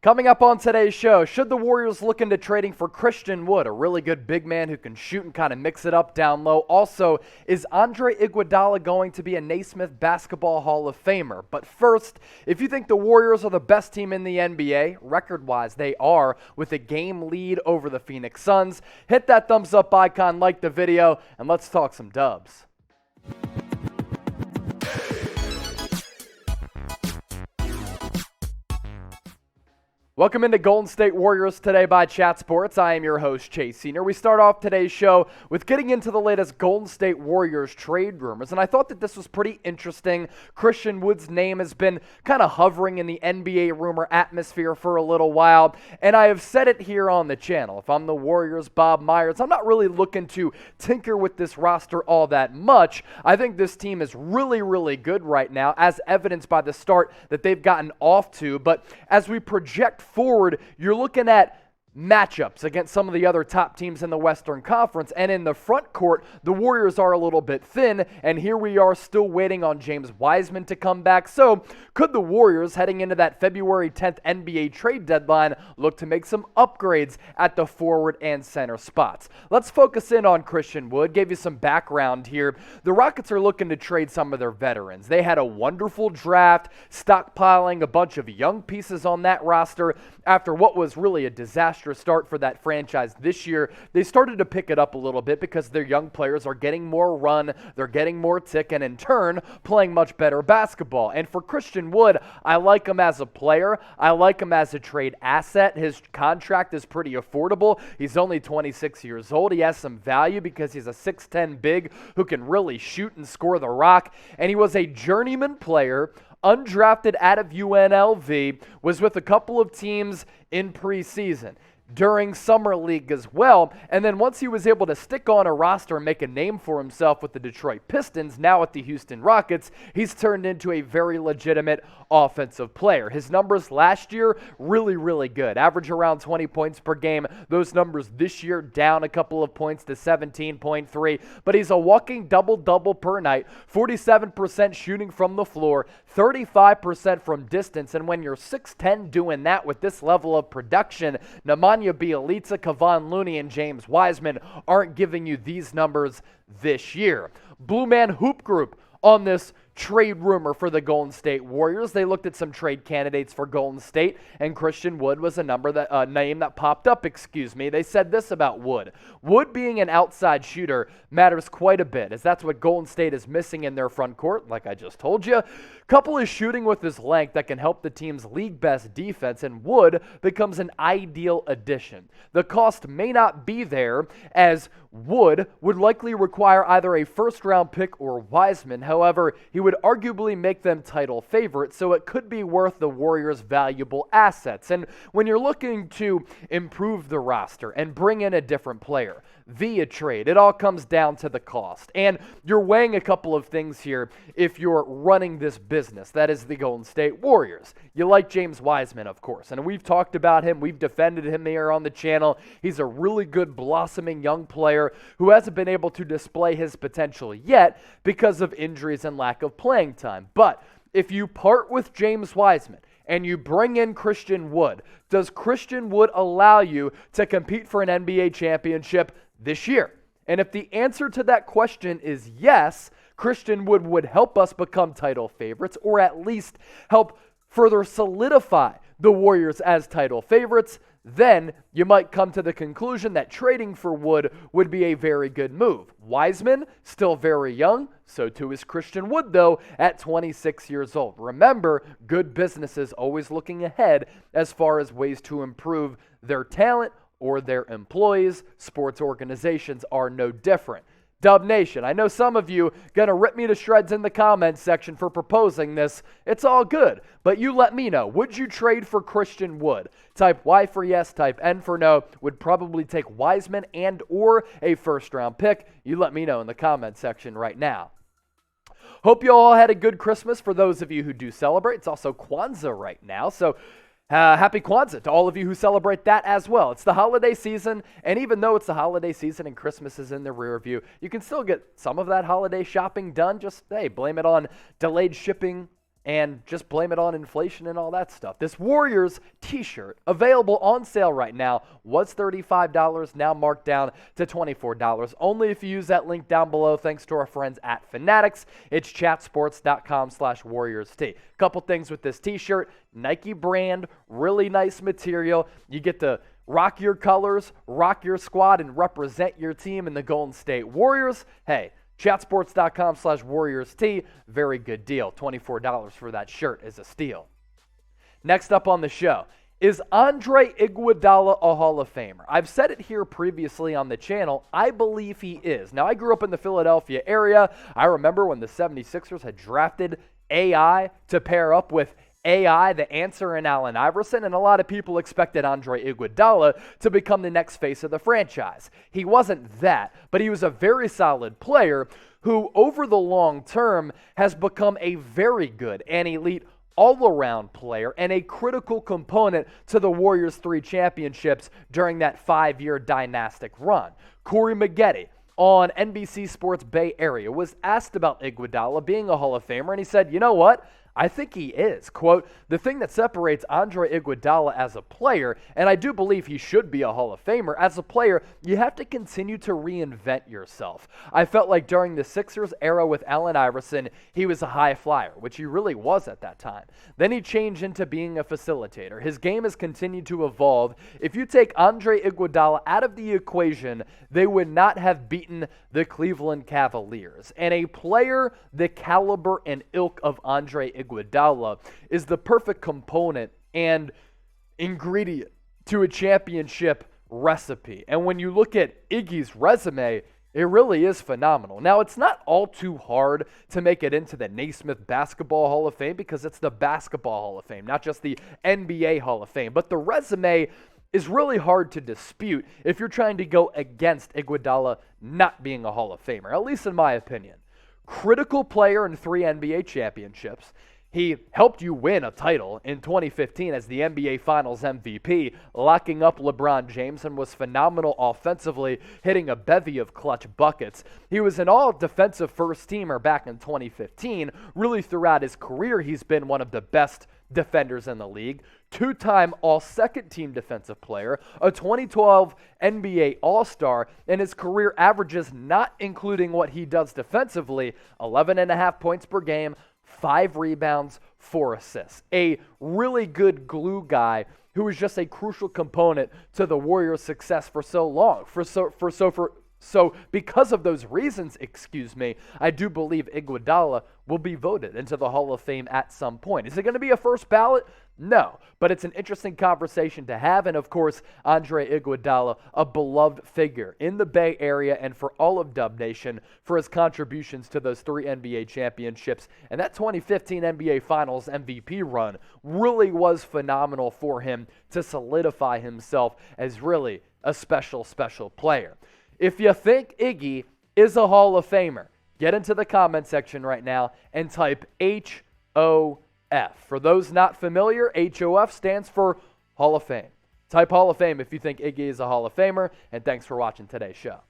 Coming up on today's show, should the Warriors look into trading for Christian Wood, a really good big man who can shoot and kind of mix it up down low? Also, is Andre Iguodala going to be a Naismith Basketball Hall of Famer? But first, if you think the Warriors are the best team in the NBA, record-wise they are, with a game lead over the Phoenix Suns, hit that thumbs up icon, like the video, and let's talk some dubs. Welcome into Golden State Warriors Today by Chat Sports. I am your host, Chase Senior. We start off today's show with getting into the latest Golden State Warriors trade rumors, and I thought that this was pretty interesting. Christian Wood's name has been kind of hovering in the NBA rumor atmosphere for a little while, and I have said it here on the channel. If I'm the Warriors' Bob Myers, I'm not really looking to tinker with this roster all that much. I think this team is really, really good right now, as evidenced by the start that they've gotten off to, but as we project forward, you're looking at matchups against some of the other top teams in the Western Conference, and in the front court, the Warriors are a little bit thin, and here we are still waiting on James Wiseman to come back. So could the Warriors, heading into that February 10th NBA trade deadline, look to make some upgrades at the forward and center spots? Let's focus in on Christian Wood. Gave you some background here. The Rockets are looking to trade some of their veterans. They had a wonderful draft, stockpiling a bunch of young pieces on that roster after what was really a disaster start for that franchise this year. They started to pick it up a little bit because their young players are getting more run, they're getting more tick, and in turn, playing much better basketball. And for Christian Wood, I like him as a player. I like him as a trade asset. His contract is pretty affordable. He's only 26 years old. He has some value because he's a 6'10 big who can really shoot and score the rock. And he was a journeyman player, undrafted out of UNLV, was with a couple of teams in preseason, during Summer League as well, and then once he was able to stick on a roster and make a name for himself with the Detroit Pistons, now at the Houston Rockets, he's turned into a very legitimate offensive player. His numbers last year, really, really good. Average around 20 points per game. Those numbers this year down a couple of points to 17.3, but he's a walking double-double per night, 47% shooting from the floor, 35% from distance, and when you're 6'10 doing that with this level of production, Nemanja Bjelica, Kevon Looney, and James Wiseman aren't giving you these numbers this year. Blue Man Hoop Group on this trade rumor for the Golden State Warriors. They looked at some trade candidates for Golden State, and Christian Wood was a name that popped up. They said this about Wood. Wood being an outside shooter matters quite a bit, as that's what Golden State is missing in their front court, like I just told you. Couple is shooting with his length that can help the team's league-best defense, and Wood becomes an ideal addition. The cost may not be there, as Wood would likely require either a first-round pick or Wiseman. However, he would arguably make them title favorites, so it could be worth the Warriors' valuable assets. And when you're looking to improve the roster and bring in a different player via trade, it all comes down to the cost. And you're weighing a couple of things here if you're running this business. That is the Golden State Warriors. You like James Wiseman, of course, and we've talked about him. We've defended him here on the channel. He's a really good, blossoming young player who hasn't been able to display his potential yet because of injuries and lack of playing time. But if you part with James Wiseman and you bring in Christian Wood, does Christian Wood allow you to compete for an NBA championship this year? And if the answer to that question is yes, Christian Wood would help us become title favorites, or at least help further solidify the Warriors as title favorites, then you might come to the conclusion that trading for Wood would be a very good move. Wiseman, still very young, so too is Christian Wood, though, at 26 years old. Remember, good businesses always looking ahead as far as ways to improve their talent or their employees. Sports organizations are no different. Dub Nation, I know some of you going to rip me to shreds in the comments section for proposing this. It's all good, but you let me know. Would you trade for Christian Wood? Type Y for yes, type N for no. Would probably take Wiseman and or a first-round pick. You let me know in the comments section right now. Hope you all had a good Christmas for those of you who do celebrate. It's also Kwanzaa right now, so happy Kwanzaa to all of you who celebrate that as well. It's the holiday season, and even though it's the holiday season and Christmas is in the rear view, you can still get some of that holiday shopping done. Just, hey, blame it on delayed shipping and just blame it on inflation and all that stuff. This Warriors t-shirt, available on sale right now, was $35, now marked down to $24. Only if you use that link down below, thanks to our friends at Fanatics. It's chatsports.com/WarriorsT. Couple things with this t-shirt: Nike brand, really nice material. You get to rock your colors, rock your squad, and represent your team in the Golden State Warriors. Hey, chatsports.com/WarriorsT, very good deal. $24 for that shirt is a steal. Next up on the show, is Andre Iguodala a Hall of Famer? I've said it here previously on the channel. I believe he is. Now, I grew up in the Philadelphia area. I remember when the 76ers had drafted AI to pair up with AI, the answer, in Allen Iverson, and a lot of people expected Andre Iguodala to become the next face of the franchise. He wasn't that, but he was a very solid player who, over the long term, has become a very good and elite all-around player and a critical component to the Warriors' 3 championships during that 5-year dynastic run. Corey Maggette on NBC Sports Bay Area was asked about Iguodala being a Hall of Famer, and he said, you know what? I think he is. Quote, the thing that separates Andre Iguodala as a player, and I do believe he should be a Hall of Famer, as a player, you have to continue to reinvent yourself. I felt like during the Sixers era with Allen Iverson, he was a high flyer, which he really was at that time. Then he changed into being a facilitator. His game has continued to evolve. If you take Andre Iguodala out of the equation, they would not have beaten the Cleveland Cavaliers. And a player the caliber and ilk of Andre Iguodala is the perfect component and ingredient to a championship recipe. And when you look at Iggy's resume, it really is phenomenal. Now, it's not all too hard to make it into the Naismith Basketball Hall of Fame because it's the Basketball Hall of Fame, not just the NBA Hall of Fame. But the resume is really hard to dispute if you're trying to go against Iguodala not being a Hall of Famer, at least in my opinion. Critical player in 3 NBA championships. He helped you win a title in 2015 as the NBA Finals MVP, locking up LeBron James, and was phenomenal offensively, hitting a bevy of clutch buckets. He was an all-defensive first-teamer back in 2015. Really, throughout his career, he's been one of the best defenders in the league. 2-time all-second-team defensive player, a 2012 NBA All-Star, and his career averages, not including what he does defensively, 11.5 points per game, 5 rebounds, 4 assists. A really good glue guy who was just a crucial component to the Warriors' success for so long. So because of those reasons, I do believe Iguodala will be voted into the Hall of Fame at some point. Is it going to be a first ballot? No, but it's an interesting conversation to have. And of course, Andre Iguodala, a beloved figure in the Bay Area and for all of Dub Nation for his contributions to those 3 NBA championships. And that 2015 NBA Finals MVP run really was phenomenal for him to solidify himself as really a special, special player. If you think Iggy is a Hall of Famer, get into the comment section right now and type HOF. For those not familiar, HOF stands for Hall of Fame. Type Hall of Fame if you think Iggy is a Hall of Famer, and thanks for watching today's show.